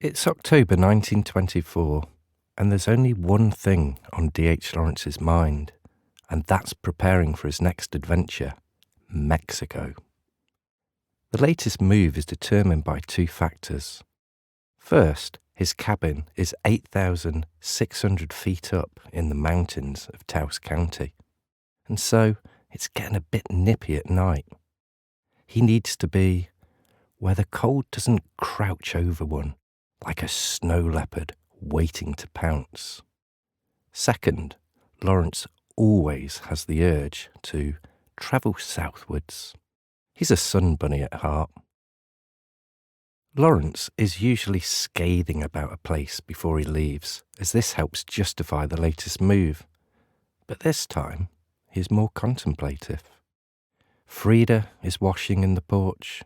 It's October 1924, and there's only one thing on D.H.Lawrence's mind, and that's preparing for his next adventure, Mexico. The latest move is determined by two factors. First, his cabin is 8,600 feet up in the mountains of Taos County, and so it's getting a bit nippy at night. He needs to be where the cold doesn't crouch over one like a snow leopard waiting to pounce. Second, Lawrence always has the urge to travel southwards. He's a sun bunny at heart. Lawrence is usually scathing about a place before he leaves, as this helps justify the latest move. But this time, he's more contemplative. Frida is washing in the porch.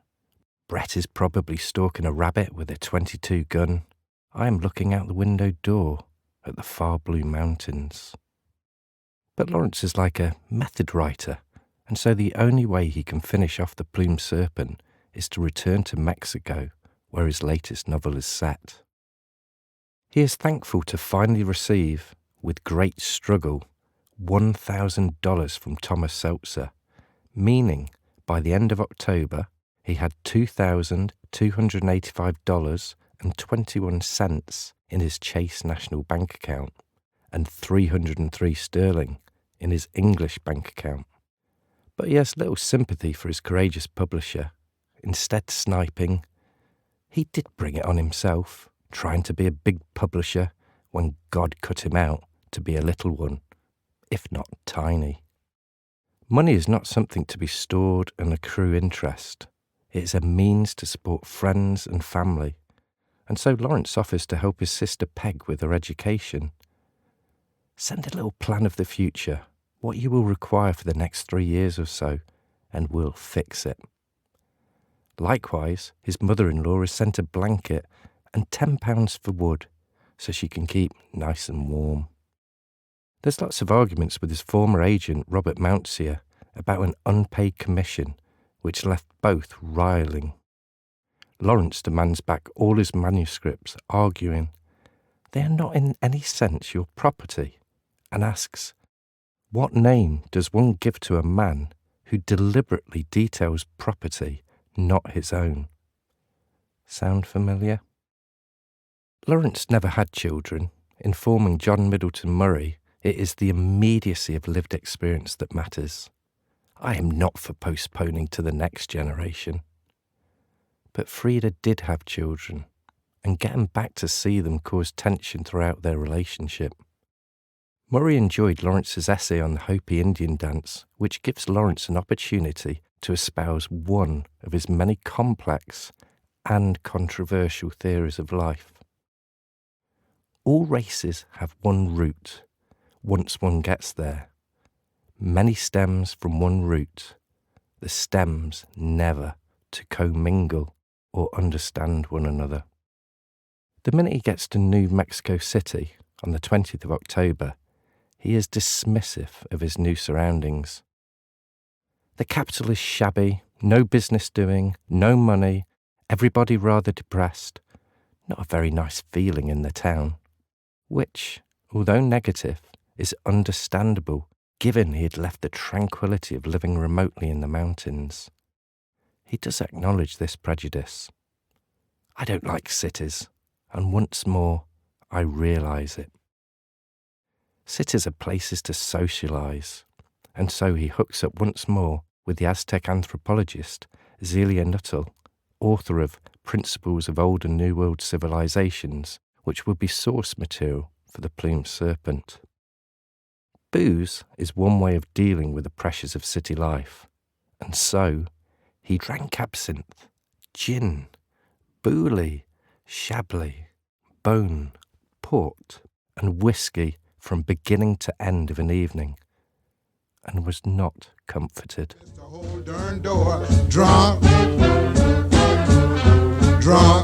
Brett is probably stalking a rabbit with a .22 gun. I am looking out the window door at the far blue mountains. But Lawrence is like a method writer, and so the only way he can finish off the Plumed Serpent is to return to Mexico, where his latest novel is set. He is thankful to finally receive, with great struggle, $1,000 from Thomas Seltzer, meaning by the end of October he had $2,285.21 in his Chase National Bank account and 303 sterling in his English bank account. But he has little sympathy for his courageous publisher, instead sniping, "He did bring it on himself, trying to be a big publisher when God cut him out to be a little one, if not tiny." Money is not something to be stored and accrue interest. It is a means to support friends and family, and so Lawrence offers to help his sister Peg with her education. "Send a little plan of the future, what you will require for the next 3 years or so, and we'll fix it." Likewise, his mother-in-law has sent a blanket and £10 for wood, so she can keep nice and warm. There's lots of arguments with his former agent, Robert Mountseer, about an unpaid commission, which left both riling. Lawrence demands back all his manuscripts, arguing, "They are not in any sense your property," and asks, "What name does one give to a man who deliberately details property not his own?" Sound familiar? Lawrence never had children. Informing John Middleton Murray, it is the immediacy of lived experience that matters. I am not for postponing to the next generation. But Frida did have children, and getting back to see them caused tension throughout their relationship. Murray enjoyed Lawrence's essay on the Hopi Indian dance, which gives Lawrence an opportunity to espouse one of his many complex and controversial theories of life. All races have one root, once one gets there. Many stems from one root, the stems never to commingle or understand one another. The minute he gets to New Mexico City on the 20th of October, he is dismissive of his new surroundings. The capital is shabby, no business doing, no money, everybody rather depressed, not a very nice feeling in the town, which, although negative, is understandable given he had left the tranquility of living remotely in the mountains. He does acknowledge this prejudice. "I don't like cities, and once more I realise it." Cities are places to socialise, and so he hooks up once more with the Aztec anthropologist Zelia Nuttall, author of Principles of Old and New World Civilizations, which would be source material for the Plumed Serpent. Booze is one way of dealing with the pressures of city life, and so he drank absinthe, gin, booly, chablis, bone, port, and whiskey from beginning to end of an evening, and was not comforted. The whole darn door, drunk, drunk.